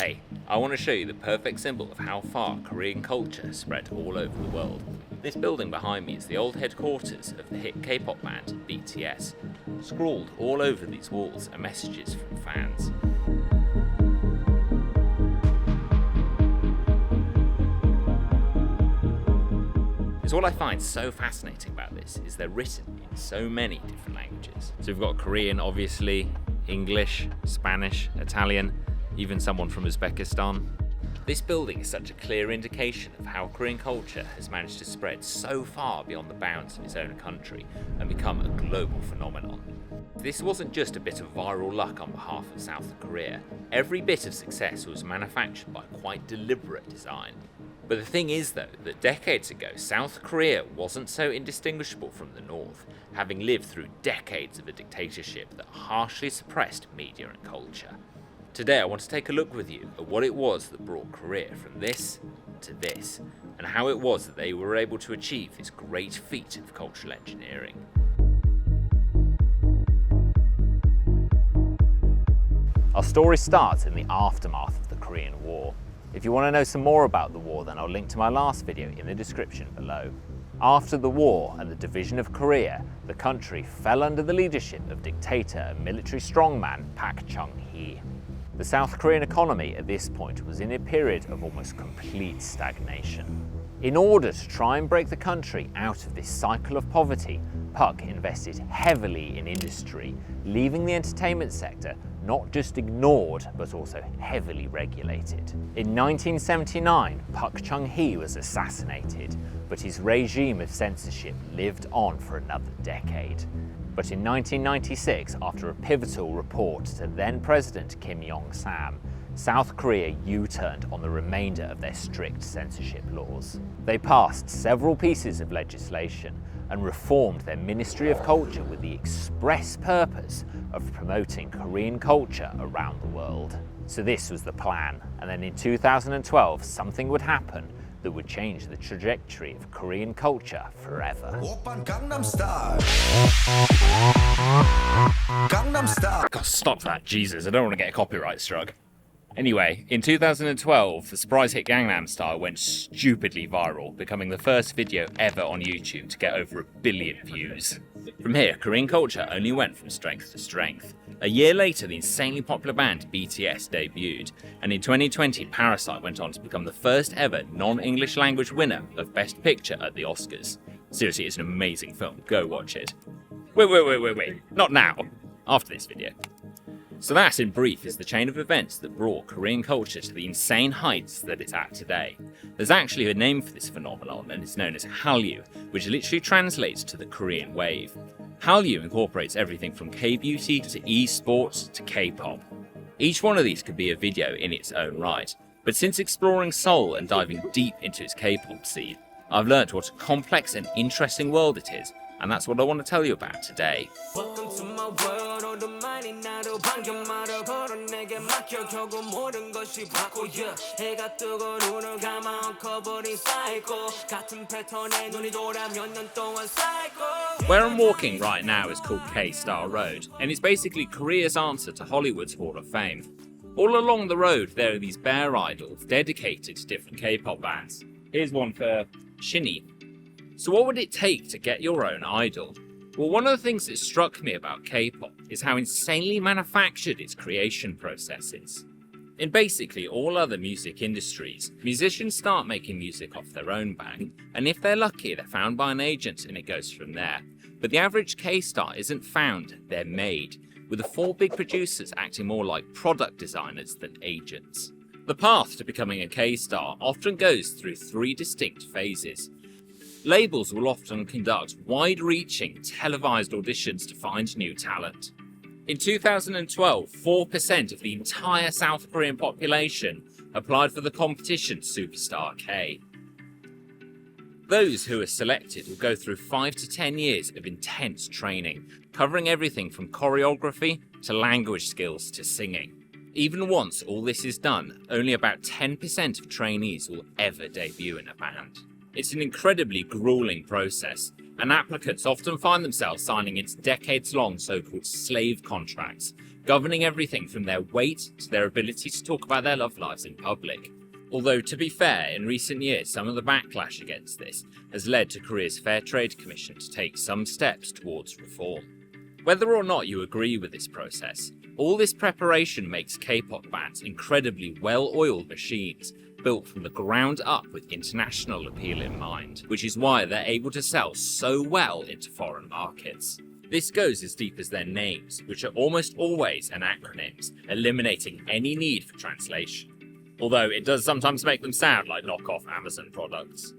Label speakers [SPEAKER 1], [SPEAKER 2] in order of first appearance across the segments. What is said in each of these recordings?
[SPEAKER 1] Hey, I want to show you the perfect symbol of how far Korean culture spread all over the world. This building behind me is the old headquarters of the hit K-pop band BTS. Scrawled all over these walls are messages from fans. Because what I find so fascinating about this is they're written in so many different languages. So we've got Korean, obviously, English, Spanish, Italian, even someone from Uzbekistan. This building is such a clear indication of how Korean culture has managed to spread so far beyond the bounds of its own country and become a global phenomenon. This wasn't just a bit of viral luck on behalf of South Korea. Every bit of success was manufactured by quite deliberate design. But the thing is though, that decades ago, South Korea wasn't so indistinguishable from the North, having lived through decades of a dictatorship that harshly suppressed media and culture. Today I want to take a look with you at what it was that brought Korea from this to this, and how it was that they were able to achieve this great feat of cultural engineering. Our story starts in the aftermath of the Korean War. If you want to know some more about the war, then I'll link to my last video in the description below. After the war and the division of Korea, the country fell under the leadership of dictator and military strongman Park Chung-hee. The South Korean economy at this point was in a period of almost complete stagnation. In order to try and break the country out of this cycle of poverty, Park invested heavily in industry, leaving the entertainment sector not just ignored, but also heavily regulated. In 1979, Park Chung-hee was assassinated, but his regime of censorship lived on for another decade. But in 1996, after a pivotal report to then-President Kim Jong-sam, South Korea U-turned on the remainder of their strict censorship laws. They passed several pieces of legislation and reformed their Ministry of Culture with the express purpose of promoting Korean culture around the world. So this was the plan, and then in 2012 something would happen that would change the trajectory of Korean culture forever. God, stop that, Jesus, I don't want to get a copyright struck. Anyway, in 2012, the surprise hit Gangnam Style went stupidly viral, becoming the first video ever on YouTube to get over 1 billion views. From here, Korean culture only went from strength to strength. A year later, the insanely popular band BTS debuted, and in 2020, Parasite went on to become the first ever non-English language winner of Best Picture at the Oscars. Seriously, it's an amazing film, go watch it. Wait, not now, after this video. So that, in brief, is the chain of events that brought Korean culture to the insane heights that it's at today. There's actually a name for this phenomenon, and it's known as Hallyu, which literally translates to the Korean wave. Hallyu incorporates everything from K-beauty to e-sports to K-pop. Each one of these could be a video in its own right, but since exploring Seoul and diving deep into its K-pop scene, I've learnt what a complex and interesting world it is, and that's what I want to tell you about today.
[SPEAKER 2] Welcome to my world, all the money 나도 반겨말아 걸어 내게 맡겨 결국 모든 것이 바꿔야 해가 뜨고 눈을 감아 엉켜버린 사이코 같은 패턴에 눈이 돌아 몇 년 동안 사이코.
[SPEAKER 1] Where I'm walking right now is called K-Star Road, and it's basically Korea's answer to Hollywood's Hall of Fame. All along the road there are these bear idols dedicated to different K-pop bands. Here's one for Shinee. So what would it take to get your own idol? Well, one of the things that struck me about K-pop is how insanely manufactured its creation process is. In basically all other music industries, musicians start making music off their own back, and if they're lucky, they're found by an agent and it goes from there. But the average K-star isn't found, they're made, with the 4 big producers acting more like product designers than agents. The path to becoming a K-star often goes through 3 distinct phases. Labels will often conduct wide-reaching, televised auditions to find new talent. In 2012, 4% of the entire South Korean population applied for the competition Superstar K. Those who are selected will go through 5 to 10 years of intense training, covering everything from choreography to language skills to singing. Even once all this is done, only about 10% of trainees will ever debut in a band. It's an incredibly grueling process, and applicants often find themselves signing into decades-long so-called slave contracts, governing everything from their weight to their ability to talk about their love lives in public. Although, to be fair, in recent years some of the backlash against this has led to Korea's Fair Trade Commission to take some steps towards reform. Whether or not you agree with this process, all this preparation makes K-pop bands incredibly well-oiled machines, built from the ground up with international appeal in mind, which is why they're able to sell so well into foreign markets. This goes as deep as their names, which are almost always anacronyms, eliminating any need for translation. Although it does sometimes make them sound like knockoff Amazon products.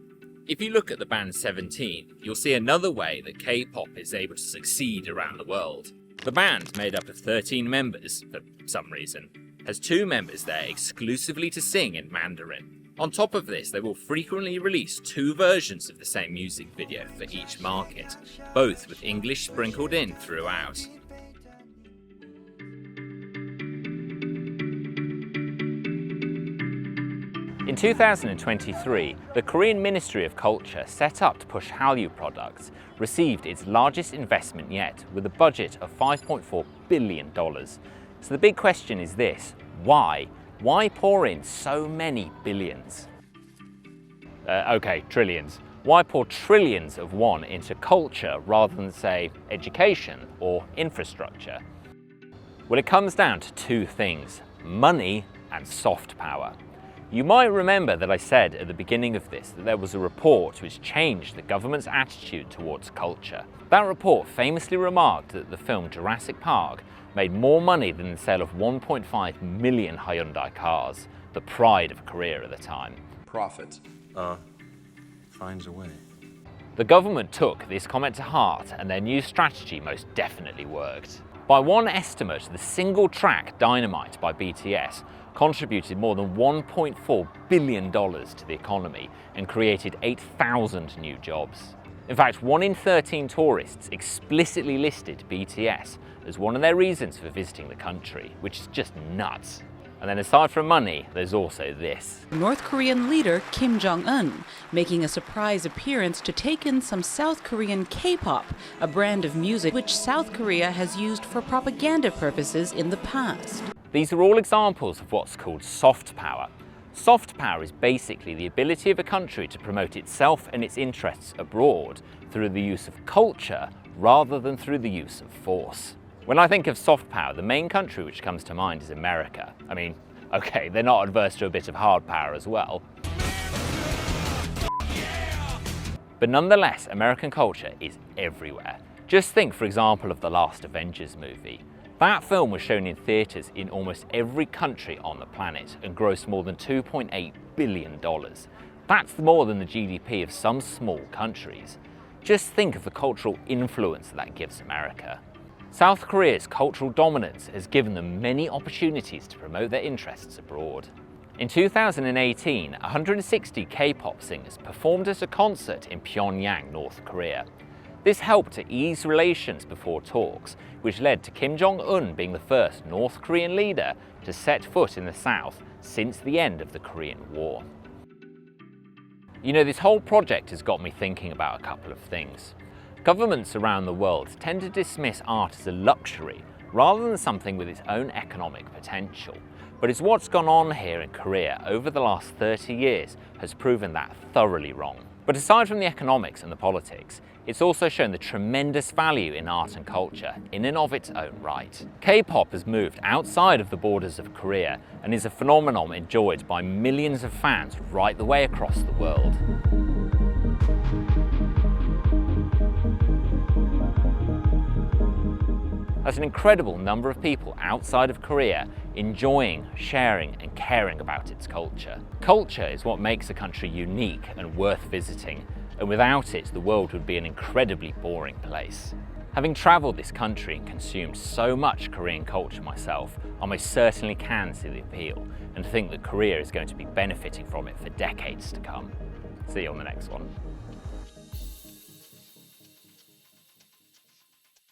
[SPEAKER 1] If you look at the band 17, you'll see another way that K-pop is able to succeed around the world. The band, made up of 13 members, for some reason, has 2 members there exclusively to sing in Mandarin. On top of this, they will frequently release 2 versions of the same music video for each market, both with English sprinkled in throughout. In 2023, the Korean Ministry of Culture, set up to push Hallyu products, received its largest investment yet, with a budget of $5.4 billion. So the big question is this: why? Why pour in so many billions? Okay, trillions. Why pour trillions of won into culture rather than, say, education or infrastructure? Well, it comes down to 2 things: money and soft power. You might remember that I said at the beginning of this that there was a report which changed the government's attitude towards culture. That report famously remarked that the film Jurassic Park made more money than the sale of 1.5 million Hyundai cars, the pride of Korea at the time.
[SPEAKER 3] Profit finds a way.
[SPEAKER 1] The government took this comment to heart, and their new strategy most definitely worked. By one estimate, the single track Dynamite by BTS contributed more than $1.4 billion to the economy and created 8,000 new jobs. In fact, 1 in 13 tourists explicitly listed BTS as one of their reasons for visiting the country, which is just nuts. And then aside from money, there's also this.
[SPEAKER 4] North Korean leader Kim Jong-un making a surprise appearance to take in some South Korean K-pop, a brand of music which South Korea has used for propaganda purposes in the past.
[SPEAKER 1] These are all examples of what's called soft power. Soft power is basically the ability of a country to promote itself and its interests abroad through the use of culture rather than through the use of force. When I think of soft power, the main country which comes to mind is America. I mean, okay, they're not adverse to a bit of hard power as well. But nonetheless, American culture is everywhere. Just think, for example, of the last Avengers movie. That film was shown in theatres in almost every country on the planet and grossed more than $2.8 billion. That's more than the GDP of some small countries. Just think of the cultural influence that gives America. South Korea's cultural dominance has given them many opportunities to promote their interests abroad. In 2018, 160 K-pop singers performed at a concert in Pyongyang, North Korea. This helped to ease relations before talks, which led to Kim Jong-un being the first North Korean leader to set foot in the South since the end of the Korean War. You know, this whole project has got me thinking about a couple of things. Governments around the world tend to dismiss art as a luxury rather than something with its own economic potential. But it's what's gone on here in Korea over the last 30 years has proven that thoroughly wrong. But aside from the economics and the politics, it's also shown the tremendous value in art and culture in and of its own right. K-pop has moved outside of the borders of Korea and is a phenomenon enjoyed by millions of fans right the way across the world. That's an incredible number of people outside of Korea enjoying, sharing and caring about its culture. Culture is what makes a country unique and worth visiting, and without it the world would be an incredibly boring place. Having travelled this country and consumed so much Korean culture myself, I most certainly can see the appeal and think that Korea is going to be benefiting from it for decades to come. See you on the next one.